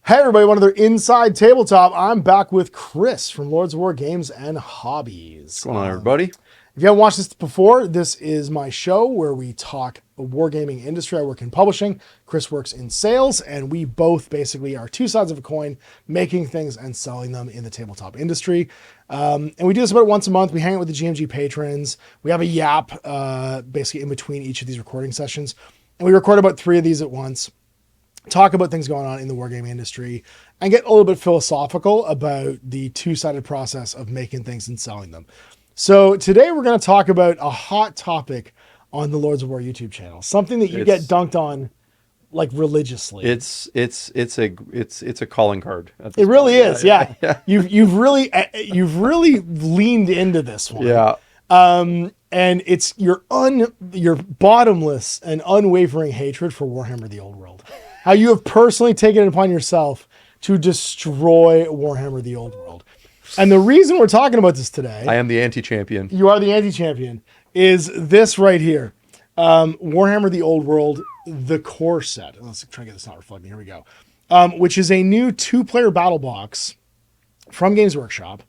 Hey everybody, another Inside Tabletop. I'm back with Chris from Lords of War Games and Hobbies. What's going on, everybody? If you haven't watched this before, this is my show where we talk wargaming industry. I work in publishing, Chris works in sales, and we both basically are two sides of a coin, making things and selling them in the tabletop industry. And we do this about once a month. We hang out with the GMG patrons. We have a yap basically in between each of these recording sessions. And we record about 3 of these at once. Talk about things going on in the wargaming industry and get a little bit philosophical about the two-sided process of making things and selling them. So today we're going to talk about a hot topic on the Lords of War YouTube channel, something that you get dunked on like religiously. It's a calling card. It really is. Yeah. You've really leaned into this one. Yeah. And it's your bottomless and unwavering hatred for Warhammer The Old World. How you have personally taken it upon yourself to destroy Warhammer The Old World. And the reason we're talking about this today... I am the anti-champion. You are the anti-champion. Is this right here. Warhammer The Old World, the core set. Let's try to get this not reflecting. Here we go. Which is a new 2-player battle box from Games Workshop.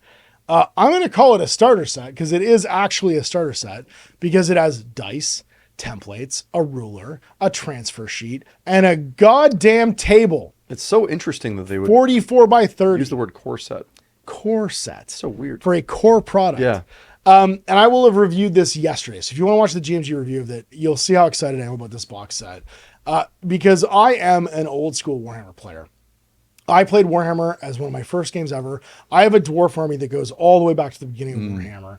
I'm going to call it a starter set because it is actually a starter set because it has dice, templates, a ruler, a transfer sheet, and a goddamn table. It's so interesting that they would 44 by 30. use the word core set. Core set. So weird. For a core product. Yeah. And I will have reviewed this yesterday. So if you want to watch the GMG review of it, you'll see how excited I am about this box set. Because I am an old school Warhammer player. I played Warhammer as one of my first games ever. I have a dwarf army that goes all the way back to the beginning of Warhammer.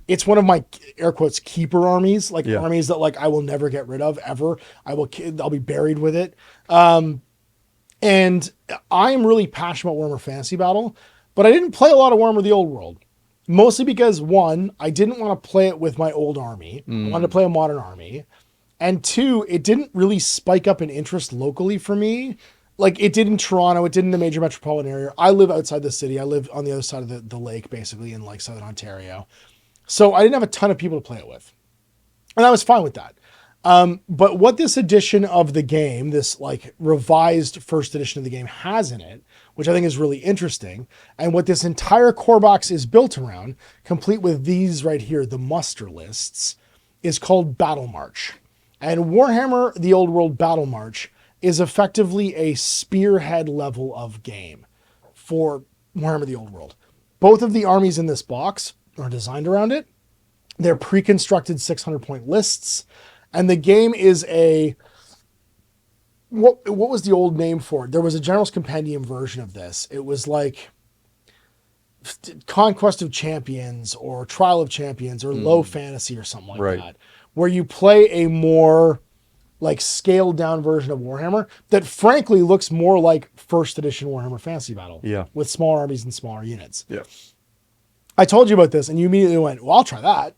It's one of my air quotes keeper armies, like armies that like I will never get rid of ever. I'll be buried with it. And I am really passionate about Warhammer Fantasy Battle, but I didn't play a lot of Warhammer The Old World. Mostly because 1, I didn't want to play it with my old army. I wanted to play a modern army. And 2, it didn't really spike up in interest locally for me. Like it did in Toronto, it did in the major metropolitan area. I live outside the city. I live on the other side of the lake, basically in like Southern Ontario. So I didn't have a ton of people to play it with. And I was fine with that. But what this edition of the game, this like revised first edition of the game has in it, which I think is really interesting, and what this entire core box is built around, complete with these right here, the muster lists, is called Battle March. And Warhammer The Old World Battle March is effectively a spearhead level of game for Warhammer The Old World. Both of the armies in this box are designed around it. They're pre-constructed 600-point lists. And the game is a... What was the old name for it? There was a General's Compendium version of this. It was like Conquest of Champions or Trial of Champions or Low Fantasy or something like that. Where you play a more like scaled down version of Warhammer that frankly looks more like first edition Warhammer Fantasy Battle. Yeah. With smaller armies and smaller units. Yeah. I told you about this and you immediately went, well, I'll try that.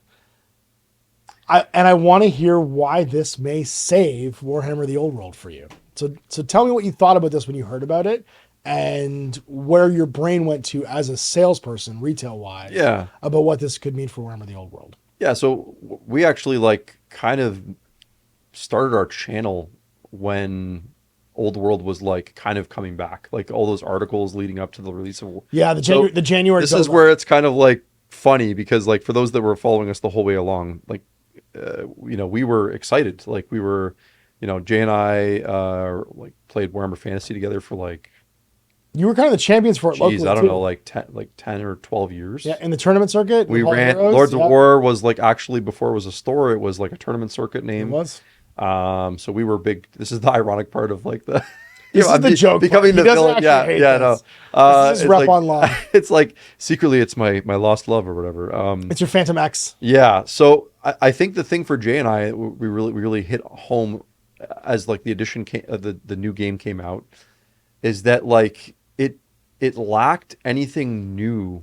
I want to hear why this may save Warhammer The Old World for you. So tell me what you thought about this when you heard about it and where your brain went to as a salesperson, retail-wise, about what this could mean for Warhammer The Old World. Yeah, so we actually like kind of started our channel when Old World was like kind of coming back, like all those articles leading up to the release of the January. This is where it's kind of like funny because like for those that were following us the whole way along, like we were excited, like we were, Jay and I like played Warhammer Fantasy together for like. You were kind of the champions for it locally. I don't know, like 10 or 12 years. Yeah, in the tournament circuit. We ran Lords of War was like actually before it was a store, it was like a tournament circuit name. It was. So we were big. This is the ironic part of like the. This is the joke. Becoming the villain. Yeah. This is rep like, online. It's like secretly, it's my lost love or whatever. It's your Phantom X. Yeah. So I think the thing for Jay and I, we really hit home as like the edition the new game came out, is that like it lacked anything new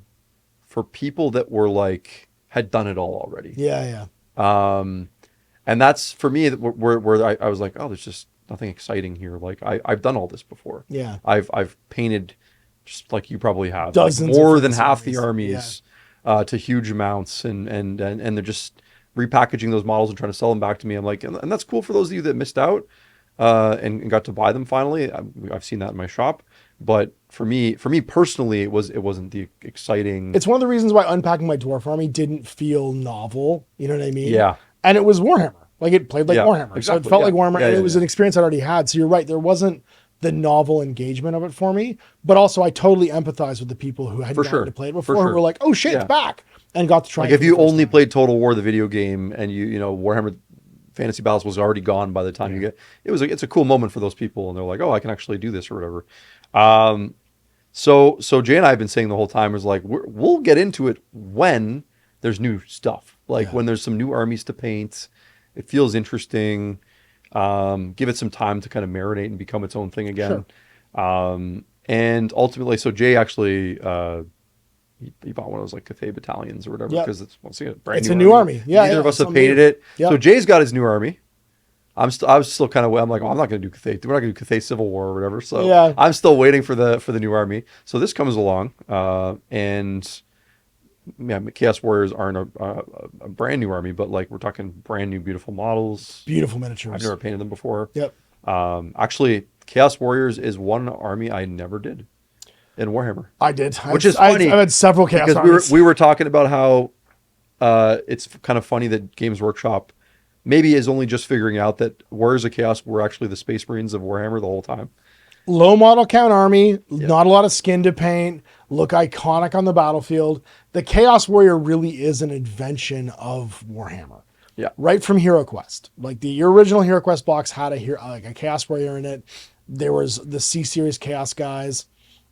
for people that were like had done it all already. Yeah. And that's for me where I was like, oh, there's just nothing exciting here. Like I've done all this before. Yeah. I've painted just like you probably have dozens like more than armies. half the armies to huge amounts and they're just repackaging those models and trying to sell them back to me. I'm like, and that's cool for those of you that missed out and got to buy them finally. I've seen that in my shop. But for me personally, it wasn't the exciting. It's one of the reasons why unpacking my dwarf army didn't feel novel. You know what I mean? Yeah. And it was Warhammer. Like it played like Yeah, Warhammer. So it exactly. felt Yeah. like Warhammer, Yeah, and yeah, it was yeah. an experience I'd already had. So you're right. There wasn't the novel engagement of it for me, but also I totally empathize with the people who hadn't For gotten sure. to play it For before, who sure. were like, "Oh shit, it's Yeah. back," and got to try Like it if for the you first only time. played Total War, the video game, and Warhammer Fantasy Battles was already gone by the time you get, it's a cool moment for those people, and they're like, oh, I can actually do this or whatever. So Jay and I have been saying the whole time is like we'll get into it when there's new stuff, like Yeah. when there's some new armies to paint. It feels interesting. Give it some time to kind of marinate and become its own thing again. And ultimately, so Jay actually he bought one of those like Cathay battalions or whatever Yep. because it's once again a brand It's new a new army. Yeah, Neither yeah, of us have something painted new. it. Yep. So Jay's got his new army. I was still kind of, I'm like, oh, I'm not going to do Cathay. We're not going to do Cathay Civil War or whatever. So Yeah. I'm still waiting for the new army. So this comes along, and yeah, Chaos Warriors aren't a brand new army, but like we're talking brand new, beautiful models. Beautiful I've miniatures. never painted them before. Yep. Actually, Chaos Warriors is one army I never did in Warhammer, I did. which is funny. I've had several chaos Because armies. we were talking about how it's kind of funny that Games Workshop maybe is only just figuring out that Warriors of Chaos were actually the Space Marines of Warhammer the whole time. Low model count army, not a lot of skin to paint, look iconic on the battlefield. The Chaos Warrior really is an invention of Warhammer. Yeah. Right from Hero Quest. Like your original Hero Quest box had a Chaos Warrior in it. There was the C Series Chaos guys.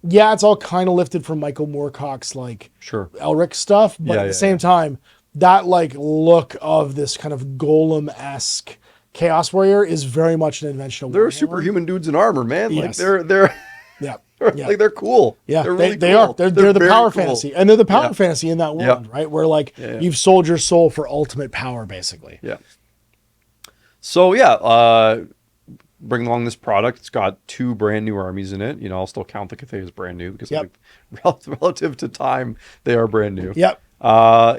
Yeah, it's all kind of lifted from Michael Moorcock's like Sure. Elric stuff, but Yeah, at the yeah, same time, that like look of this kind of golem-esque Chaos Warrior is very much an invention of They're Warhammer. superhuman dudes in armor, man. Like Yes. they're Yeah. Yeah. like they're cool. Yeah, they're really they cool. are. They're the very power cool. fantasy, and they're the power Yeah. fantasy in that world, Yeah. right? Where like Yeah, yeah. you've sold your soul for ultimate power, basically. Yeah. So bring along this product. It's got 2 brand new armies in it. I'll still count the Cathay as brand new because I Yep. think relative to time, they are brand new. Yep.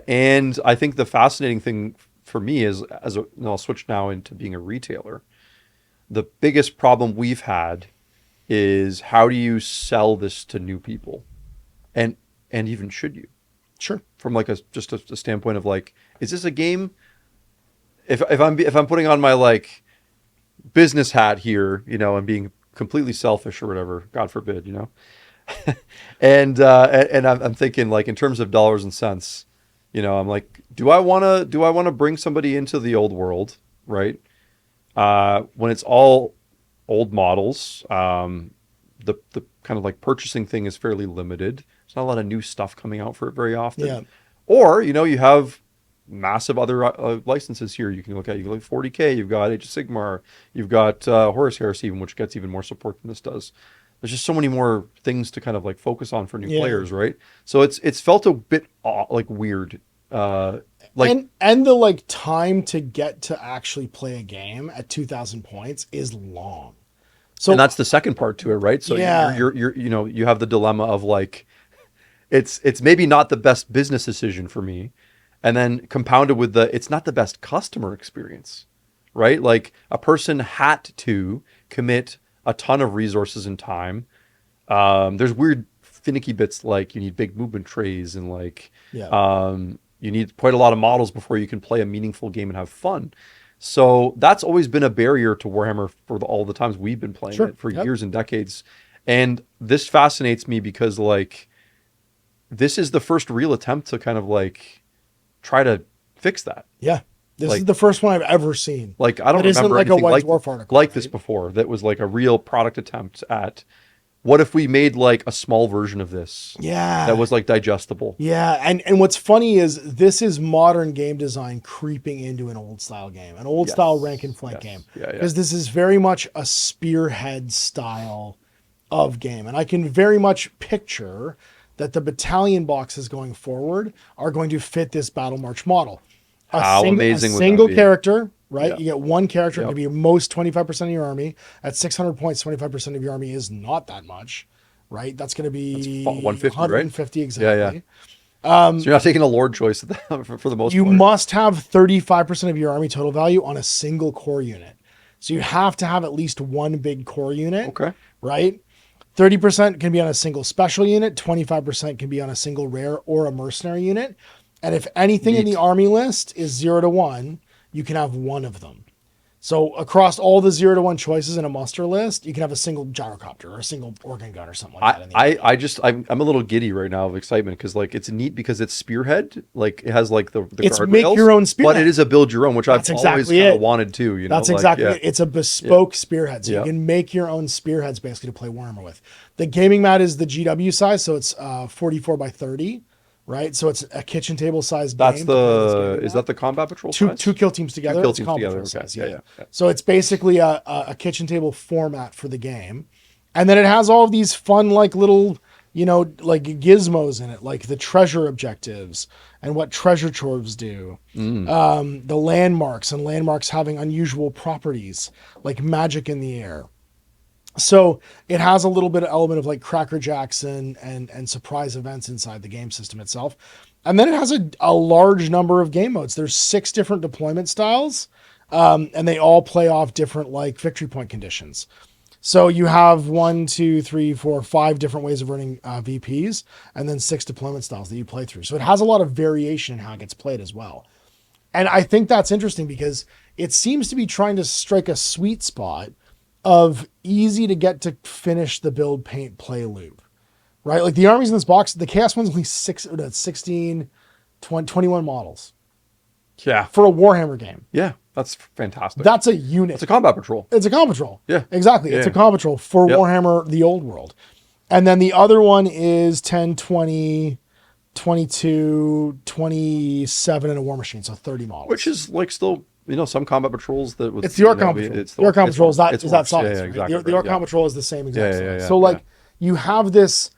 And I think the fascinating thing for me is, I'll switch now into being a retailer. The biggest problem we've had is how do you sell this to new people, and even should you, Sure. from like a standpoint of like, is this a game? If I'm putting on my like business hat here, and being completely selfish or whatever, God forbid, and I'm thinking like in terms of dollars and cents, I'm like, do I want to bring somebody into the old world, right? When it's all old models, the kind of like purchasing thing is fairly limited. There's not a lot of new stuff coming out for it very often. Yeah. Or you have massive other licenses here. You can look at 40K. You've got Age of Sigmar. You've got Horus Heresy, which gets even more support than this does. There's just so many more things to kind of like focus on for new players, right? So it's felt a bit like weird. And the like time to get to actually play a game at 2,000 points is long. So and that's the second part to it, right? So Yeah. you're you have the dilemma of like, it's maybe not the best business decision for me, and then compounded with it's not the best customer experience, right? Like a person had to commit a ton of resources and time. There's weird finicky bits like you need big movement trays and like you need quite a lot of models before you can play a meaningful game and have fun. So that's always been a barrier to Warhammer for all the times we've been playing it for years and decades. And this fascinates me because like this is the first real attempt to kind of like try to fix that. Yeah. This Like- is the first one I've ever seen. Like I don't It isn't remember like a anything White like Dwarf article, like this right? before. That was like a real product attempt at what if we made like a small version of this Yeah. that was like digestible. Yeah, and what's funny is this is modern game design creeping into an old style game, an old style rank and flank game. Yeah. Because this is very much a spearhead style of game. And I can very much picture that the battalion boxes going forward are going to fit this Battle March model. How amazing a would that single be? character, right? Yeah. You get one character, Yep. going to be your most 25% of your army. At 600 points, 25% of your army is not that much, right? That's going to be 150, right? 150 exactly. So you're not taking a Lord choice for the most You part. must have 35% of your army total value on a single core unit. So you have to have at least one big core unit, Okay. right? 30% can be on a single special unit, 25% can be on a single rare or a mercenary unit. And if anything in the army list is 0 to 1, you can have one of them. So across all the 0 to 1 choices in a muster list, you can have a single gyrocopter or a single organ gun or something like that. In the army. I'm a little giddy right now of excitement because like it's neat because it's spearhead, like it has like the it's guardrails, make your own spearhead, but it is a build your own, which I've always kind of wanted to. You know, that's exactly it. It's a bespoke spearhead, so you can make your own spearheads basically to play Warhammer with. The gaming mat is the GW size, so it's 44 by 30. Right, so it's a kitchen table size game. Is that the combat patrol size? Two kill teams together. Two kill teams together. Okay. Size, yeah. So it's basically a kitchen table format for the game, and then it has all of these fun like little like gizmos in it, like the treasure objectives and what treasure troves do. The landmarks and landmarks having unusual properties like magic in the air. So it has a little bit of element of like Cracker Jacks and surprise events inside the game system itself. And then it has a large number of game modes. There's 6 different deployment styles, and they all play off different like victory point conditions. So you have 5 different ways of earning VPs, and then 6 deployment styles that you play through. So it has a lot of variation in how it gets played as well. And I think that's interesting because it seems to be trying to strike a sweet spot of easy to get to finish the build, paint, play loop, right? Like the armies in this box, the Chaos one's only 16, 21 models. Yeah. For a Warhammer game. Yeah, that's fantastic. That's a unit. It's a combat patrol. It's a combat patrol. Yeah. Exactly. It's a combat patrol for Warhammer The Old World. And then the other one is 10, 20, 22, 27 in a War Machine, so 30 models. Which is like still... some combat patrons that it's the Orc Combat Patrol. The Orc Combat Patrol is that size. Yeah, exactly. The Orc Combat Patrol is the same exact size. Yeah, so like you have this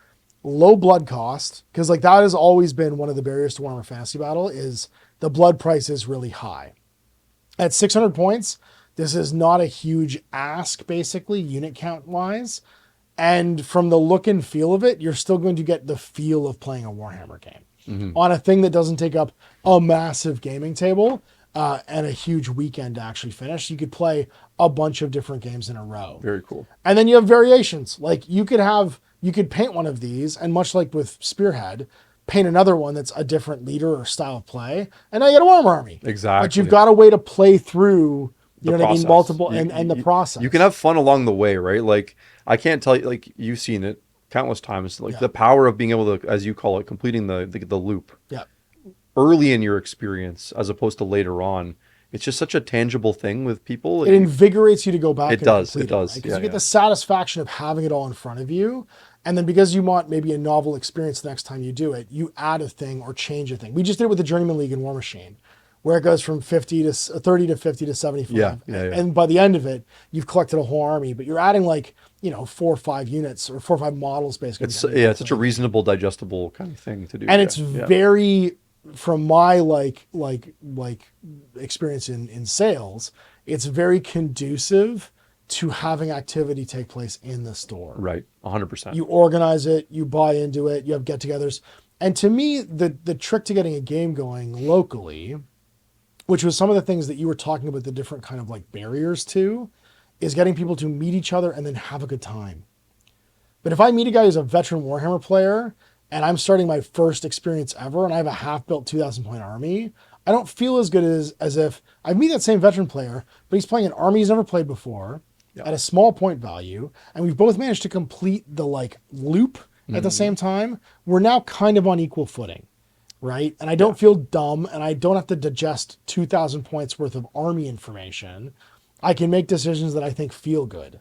low blood cost because like that has always been one of the barriers to Warhammer Fantasy Battle is the blood price is really high. At 600 points, this is not a huge ask basically unit count wise. And from the look and feel of it, you're still going to get the feel of playing a Warhammer game on a thing that doesn't take up a massive gaming table. And a huge weekend to actually finish. You could play a bunch of different games in a row. Very cool. And then you have variations. Like you could paint one of these, and much like with Spearhead, paint another one that's a different leader or style of play. And now you get a Warhammer army. Exactly. But you've got a way to play through, you know what I mean, multiple and the process. You can have fun along the way, right? Like I can't tell you, like you've seen it countless times. Like the power of being able to, as you call it, completing the loop. Yeah. Early in your experience as opposed to later on, it's just such a tangible thing with people. It invigorates you to go back. It does. Because you get the satisfaction of having it all in front of you. And then because you want maybe a novel experience the next time you do it, you add a thing or change a thing. We just did it with the Journeyman League in War Machine, where it goes from 30 to 50 to 75. And by the end of it, you've collected a whole army, but you're adding like, 4 or 5 units or 4 or 5 models basically. It's such a reasonable, digestible kind of thing to do. And it's very... From my like experience in sales, it's very conducive to having activity take place in the store. Right, 100%. You organize it, you buy into it, you have get-togethers, and to me, the trick to getting a game going locally, which was some of the things that you were talking about, the different kind of like barriers to, is getting people to meet each other and then have a good time. But if I meet a guy who's a veteran Warhammer player and I'm starting my first experience ever, and I have a half-built 2,000-point army, I don't feel as good as if I meet that same veteran player, but he's playing an army he's never played before at a small point value, and we've both managed to complete the like loop at the same time. We're now kind of on equal footing, right? And I don't feel dumb, and I don't have to digest 2,000 points worth of army information. I can make decisions that I think feel good.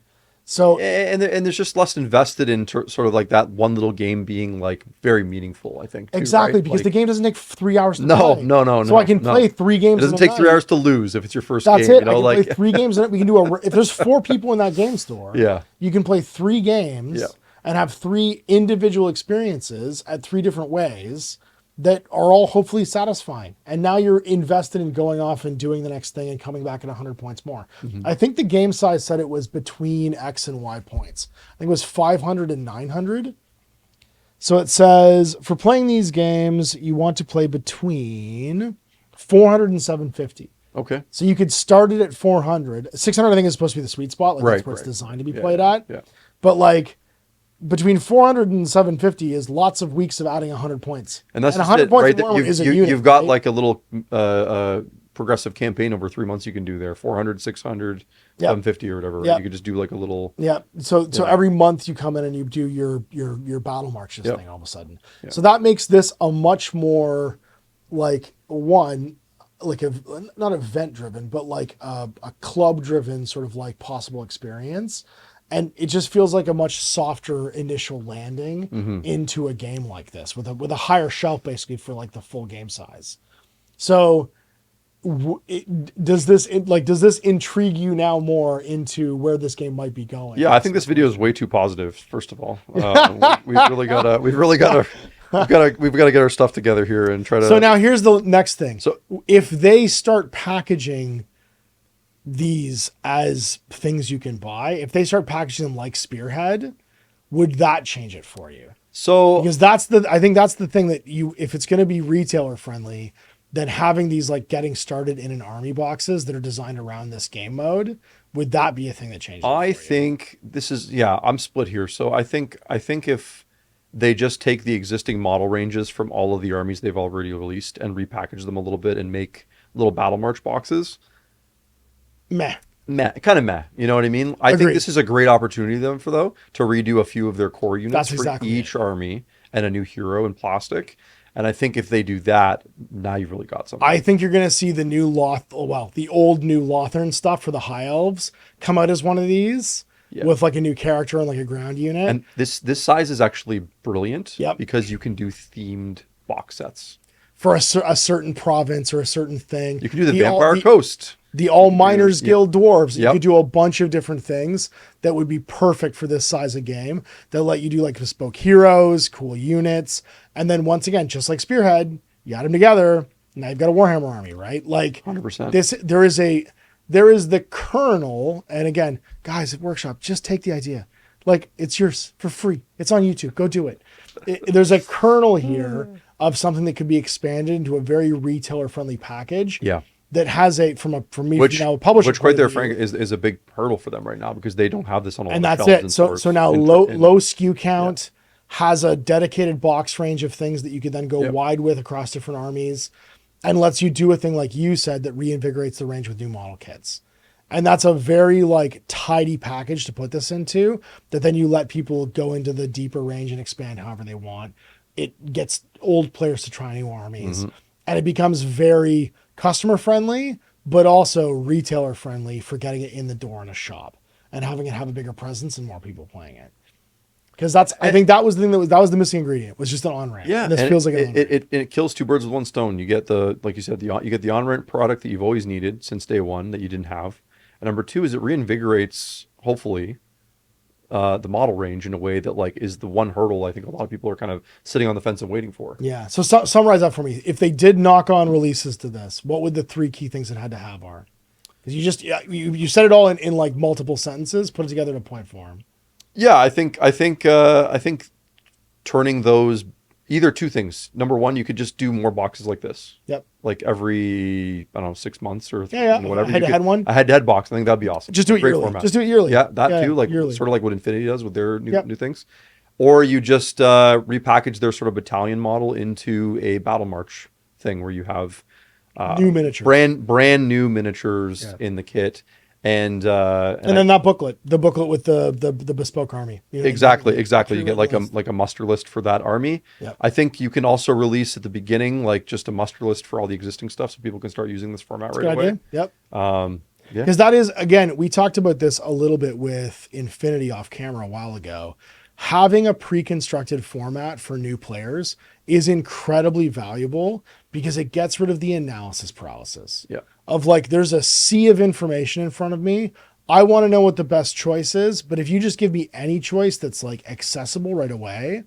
So and there's just less invested in sort of like that one little game being like very meaningful, I think. Too, exactly, right? because like, the game doesn't take 3 hours to play. No. So I can play 3 games. It doesn't take 3 hours to lose if it's your first game. That's it. You know, I can play 3 games. We can do if there's 4 people in that game store. You can play 3 games and have 3 individual experiences at 3 different ways that are all hopefully satisfying. And now you're invested in going off and doing the next thing and coming back at 100 points more. I think the game size said it was between X and Y points. I think it was 500 and 900. So it says, for playing these games, you want to play between 400 and 750. Okay. So you could start it at 400. 600, I think, is supposed to be the sweet spot. Like that's where it's designed to be played at. But like, between 400 and 750 is lots of weeks of adding 100 points. And that's just 100 it, points right? in That Warhammer is a unit. you've got right? like a little progressive campaign over 3 months you can do there. 400, 600, Yep. 750 or whatever, right? Yep. You could just do like a little. Yeah. So Yeah. every month you come in and you do your battle marches Yep. thing all of a sudden. Yeah. So that makes this a much more like like a not event driven, but like a club driven sort of like possible experience. And it just feels like a much softer initial landing Mm-hmm. into a game like this with a higher shelf basically for like the full game size. So does this intrigue you now more into where this game might be going? Yeah, I think this video is way too positive. First of all, we've really got to get our stuff together here and try to. So now here's the next thing. So- if they start packaging these as things you can buy, if they start packaging them like Spearhead, would that change it for you? So Because I think that's the thing that if it's going to be retailer friendly, then having these like getting started in an army boxes that are designed around this game mode, would that be a thing that changes? I think this is I'm split here. So I think if they just take the existing model ranges from all of the armies they've already released and repackage them a little bit and make little battle march boxes, meh. Kind of meh. You know what I mean? I think Agreed. this is a great opportunity to redo a few of their core units That's for exactly each army and a new hero in plastic. And I think if they do that, now you've really got something. I think you're going to see the new the old new Lothern stuff for the High Elves come out as one of these with like a new character and like a ground unit. And this size is actually brilliant Yep. because you can do themed box sets. For a certain province or a certain thing. You can do the Vampire Coast. The All Miners Guild Dwarves. You Yep. could do a bunch of different things that would be perfect for this size of game that let you do like bespoke heroes, cool units. And then once again, just like Spearhead, you add them together. Now you've got a Warhammer army, right? Like 100%. There is the kernel. And again, guys at Workshop, just take the idea. Like it's yours for free. It's on YouTube. Go do it. There's a kernel here of something that could be expanded into a very retailer friendly package. Yeah. That has a publisher. Which quite there, Frank, is a big hurdle for them right now because they don't have this on all and the that's shelves it. in So stores so now in- low in- SKU count has a dedicated box range of things that you could then go Yep. wide with across different armies, and lets you do a thing like you said that reinvigorates the range with new model kits. And that's a very like tidy package to put this into that then you let people go into the deeper range and expand however they want. It gets old players to try new armies and it becomes very customer friendly, but also retailer friendly for getting it in the door in a shop and having it have a bigger presence and more people playing it. Because I think that was the thing that was the missing ingredient was just an on-ramp. Yeah, And this and feels like an on-ramp. it kills two birds with one stone. You get like you said, you get the on-ramp product that you've always needed since day one that you didn't have. And number two is it reinvigorates, hopefully, the model range in a way that like is the one hurdle I think a lot of people are kind of sitting on the fence and waiting for. Yeah. So summarize that for me. If they did knock on releases to this, what would the three key things it had to have are? Because you said it all in like multiple sentences. Put it together in a point form. Yeah, I think turning those either two things. Number one, you could just do more boxes like this. Yep. Like every 6 months or A whatever. head-to-head one. A head-to-head box. I think that'd be awesome. Just do it Great yearly. format. Just do it yearly. Yeah, that too. Like yearly. sort of like what Infinity does with their new Yep. new things. Or you just repackage their sort of battalion model into a battle march thing where you have New miniatures. brand new miniatures in the kit. And then that booklet, the booklet with the bespoke army. You know, exactly. You get list. like a muster list for that army. Yep. I think you can also release at the beginning like just a muster list for all the existing stuff, so people can start using this format right away. Idea. Yep. Yeah. Because that is, again, we talked about this a little bit with Infinity off camera a while ago. Having a pre-constructed format for new players is incredibly valuable because it gets rid of the analysis paralysis. Yeah. Of like, there's a sea of information in front of me. I want to know what the best choice is, but if you just give me any choice that's like accessible right away,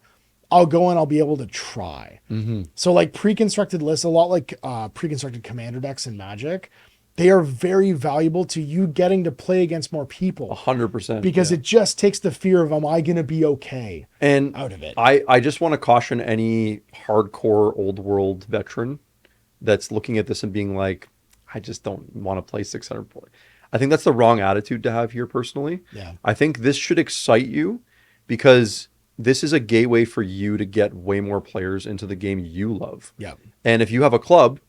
I'll go and I'll be able to try. Mm-hmm. So like pre-constructed lists, a lot like pre-constructed commander decks in Magic, they are very valuable to you getting to play against more people. 100%. Because it just takes the fear of, am I going to be okay and out of it? I just want to caution any hardcore old world veteran that's looking at this and being like, I just don't want to play 600 points. I think that's the wrong attitude to have here personally. Yeah. I think this should excite you because this is a gateway for you to get way more players into the game you love. Yeah. And if you have a club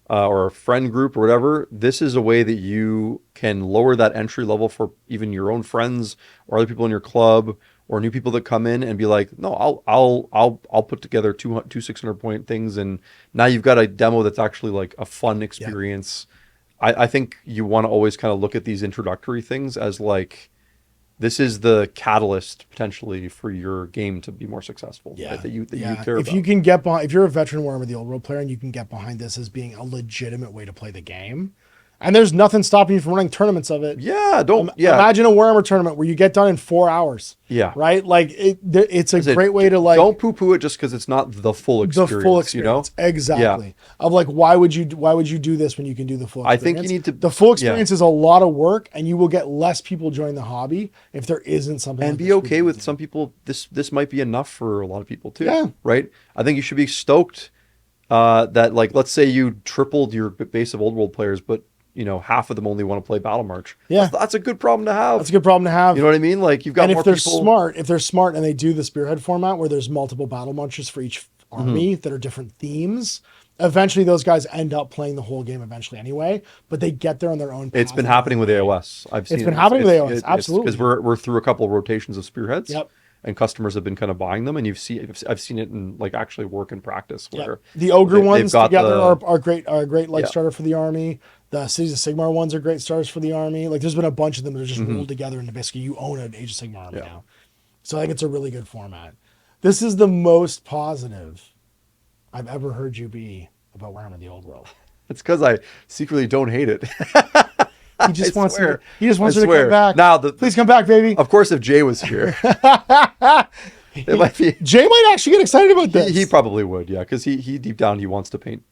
or a friend group or whatever, this is a way that you can lower that entry level for even your own friends or other people in your club or new people that come in and be like, no, I'll put together two 600-point things, and now you've got a demo that's actually like a fun experience. I think you want to always kind of look at these introductory things as like, this is the catalyst potentially for your game to be more successful. Yeah. That you care If about. you can get behind, if you're a veteran Warhammer the Old World player and you can get behind this as being a legitimate way to play the game, and there's nothing stopping you from running tournaments of it. Yeah, Imagine a Warhammer tournament where you get done in 4 hours. Yeah. Right? Like it's a great way to like don't poo-poo it just because it's not the full experience. the full experience. You know? Exactly. Yeah. Of like, why would you do this when you can do the full I experience? think you need to. The full experience is a lot of work, and you will get less people join the hobby if there isn't something. And like be this okay with weekend. some people. This might be enough for a lot of people too. Yeah. Right. I think you should be stoked that, like, let's say you tripled your base of Old World players, but half of them only want to play Battle March. Yeah. That's a good problem to have. That's a good problem to have. You know what I mean? Like, you've got And more if they're people. if they're smart and they do the spearhead format where there's multiple battle marches for each army that are different themes, eventually those guys end up playing the whole game eventually anyway, but they get there on their own. It's path been and happening with their own way. AOS. I've seen It's been happening with AOS, Because absolutely. we're through a couple of rotations of spearheads. Yep. And customers have been kind of buying them, and I've seen it in like actually work in practice where The ogre they've ones got together the- are great like Yeah. starter for the army. The Cities of Sigmar ones are great starters for the army. Like there's been a bunch of them that are just rolled together into basically you own an Age of Sigmar army Yeah. now. So I think it's a really good format. This is the most positive I've ever heard you be about Warhammer the Old World. It's because I secretly don't hate it. He just I wants swear. he just wants I her to swear. come back. Now, Please come back, baby. of course, if Jay was here, it might be. Jay might actually get excited about this. He probably would, yeah, because he deep down he wants to paint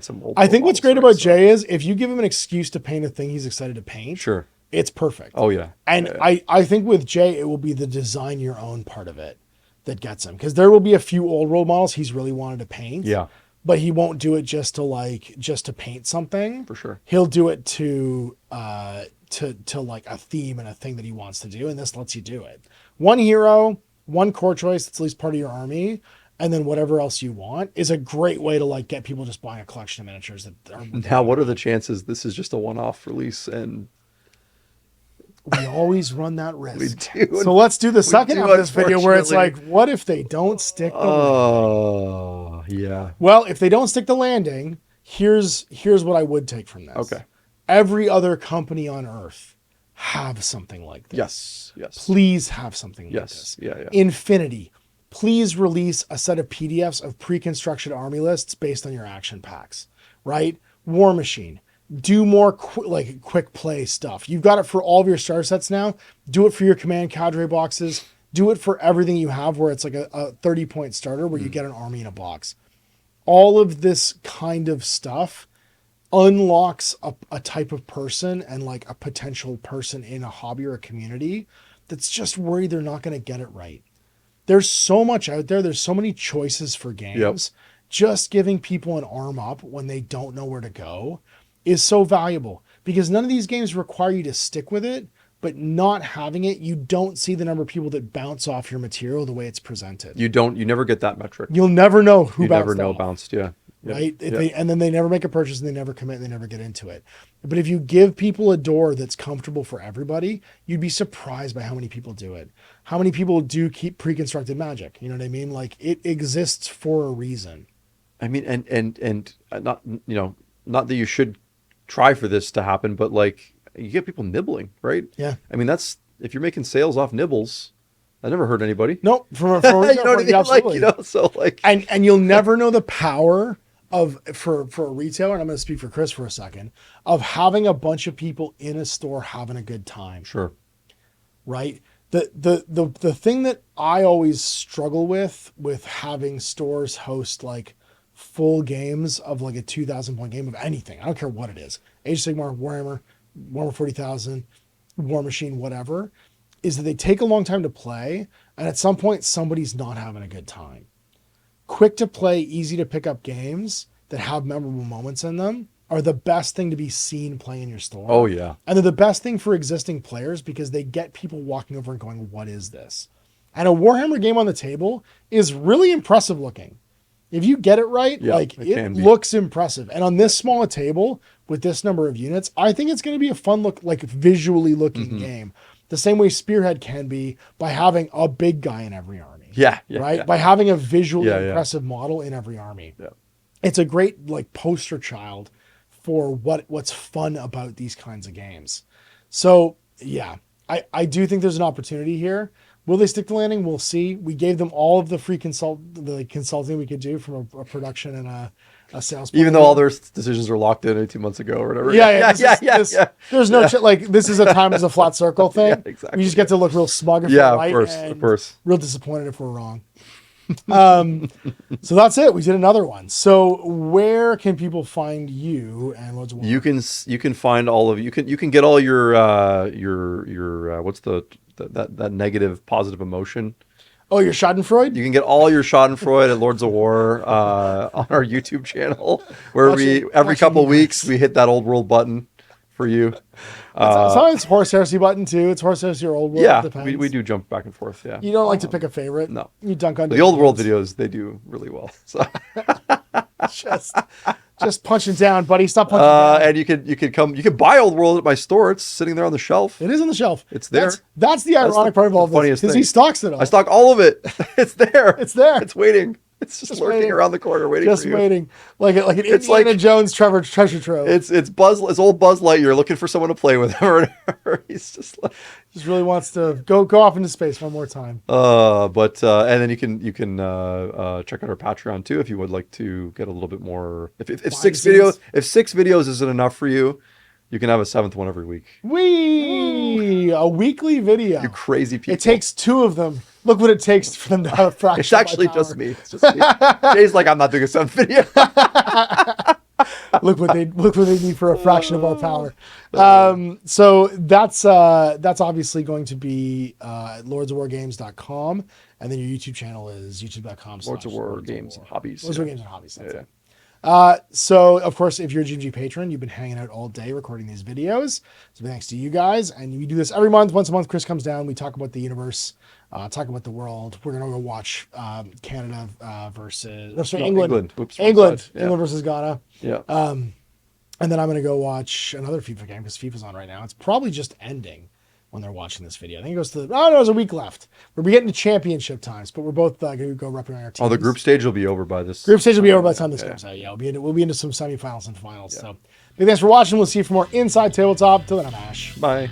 some old. I think what's models, great right? about Jay is if you give him an excuse to paint a thing he's excited to paint, Sure. it's perfect. Oh yeah. And Yeah. I think with Jay, it will be the design your own part of it that gets him. Because there will be a few old world models he's really wanted to paint. Yeah. But he won't do it just to paint something. For sure. He'll do it to like a theme and a thing that he wants to do, and this lets you do it. One hero, one core choice that's at least part of your army, and then whatever else you want is a great way to like get people just buying a collection of miniatures that are. Now, what are the chances this is just a one-off release and We always run that risk. We do. So let's do the second do, half of this video where it's like, unfortunately. what if they don't stick the landing? Oh, yeah. Well, if they don't stick the landing, here's what I would take from this. Okay. Every other company on earth have something like this. Yes. Yes. Please have something like Yes. this. Yeah. Yeah. Infinity, please release a set of PDFs of pre-constructed army lists based on your action packs, right? War Machine, do more quick play stuff. You've got it for all of your starter sets now. Do it for your command cadre boxes. Do it for everything you have where it's like a 30-point starter where you get an army in a box. All of this kind of stuff unlocks a type of person and like a potential person in a hobby or a community that's just worried they're not going to get it right. There's so much out there. There's so many choices for games. Yep. Just giving people an arm up when they don't know where to go is so valuable because none of these games require you to stick with it, but not having it, you don't see the number of people that bounce off your material the way it's presented. You never get that metric. You'll never know who You bounced never know off. bounced. Yeah. Right? Yeah. And then they never make a purchase and they never commit and they never get into it. But if you give people a door that's comfortable for everybody, you'd be surprised by how many people do it. How many people do keep pre-constructed magic? You know what I mean? Like it exists for a reason. I mean, and not, not that you should try for this to happen, but like you get people nibbling, right? Yeah. I mean, if you're making sales off nibbles, I never hurt anybody. Nope. From a You know what I mean? absolutely. So like, And you'll never know the power of for a retailer, and I'm going to speak for Chris for a second, of having a bunch of people in a store having a good time. sure. Right? The thing that I always struggle with having stores host like full games of like a 2,000 point game of anything. I don't care what it is. Age of Sigmar, Warhammer 40,000, War Machine, whatever, is that they take a long time to play. And at some point, somebody's not having a good time. Quick to play, easy to pick up games that have memorable moments in them are the best thing to be seen playing in your store. Oh yeah. And they're the best thing for existing players because they get people walking over and going, what is this? And a Warhammer game on the table is really impressive looking. If you get it right, Yeah, like it it can be. looks impressive. And on this small a table with this number of units, I think it's going to be a fun look, like visually looking game. The same way Spearhead can be by having a big guy in every army. Yeah. Right? Yeah. By having a visually Yeah, yeah. impressive model in every army. Yeah. It's a great like poster child for what's fun about these kinds of games. So yeah, I do think there's an opportunity here. Will they stick the landing? We'll see. We gave them all of the free consulting we could do from a production and a sales. Even though all their decisions are locked in 18 months ago or whatever. Yeah. There's no Yeah. Like this is a time as a flat circle thing. Yeah, exactly. We just get to look real smug if Yeah, we're right, of and course. real disappointed if we're wrong. So that's it. We did another one. So where can people find you and Lords of War? You can find all of you can get all your what's that negative positive emotion. Oh, your Schadenfreude? You can get all your Schadenfreude at Lords of War on our YouTube channel, where every couple of weeks we hit that old world button for you. Sometimes it's Horse Heresy button too. It's Horse Heresy or Old World. Yeah, Depends. we do jump back and forth. Yeah, You don't like to pick a favorite. No. You dunk on the Old World videos, they do really well. So just punching down, buddy. Stop punching down. and you can buy Old World at my store. It's sitting there on the shelf. It is on the shelf. It's there. That's the ironic part of all this, funniest because thing. he stocks it all. I stock all of it. It's there. It's there. It's waiting. It's just lurking waiting. around the corner, waiting Just for you. waiting, like an It's Indiana like- Jones treasure trove. It's old Buzz Lightyear looking for someone to play with or whatever. He's just like, Just really wants to go off into space one more time. but and then you can check out our Patreon too if you would like to get a little bit more. If six videos isn't enough for you, you can have a seventh one every week. A weekly video. You crazy people. It takes two of them. Look what it takes for them to have a fraction. It's actually of my just power. me. It's just me. Jay's like, I'm not doing a seventh video. Look what they need for a fraction of our power. So that's obviously going to be lordsofwargames.com, and then your YouTube channel is youtube.com. Lords of War Games and Hobbies. Lords of War Games and Hobbies. That's Yeah. it. So of course, if you're a GMG patron, you've been hanging out all day recording these videos. So thanks to you guys. And we do this every month. Once a month, Chris comes down. We talk about the universe, talk about the world. We're going to go watch Canada versus England. Oops, England. Yeah. England versus Ghana. Yeah. And then I'm going to go watch another FIFA game because FIFA's on right now. It's probably just ending when they're watching this video. I think it goes to there's a week left. We're getting to championship times, but we're both going to go repping our teams. Oh, the group stage will be over by this. Group stage will be over by the time this comes out. Yeah, we'll be into some semifinals and finals. So, big thanks for watching. We'll see you for more Inside Tabletop. Till then, I'm Ash. Bye.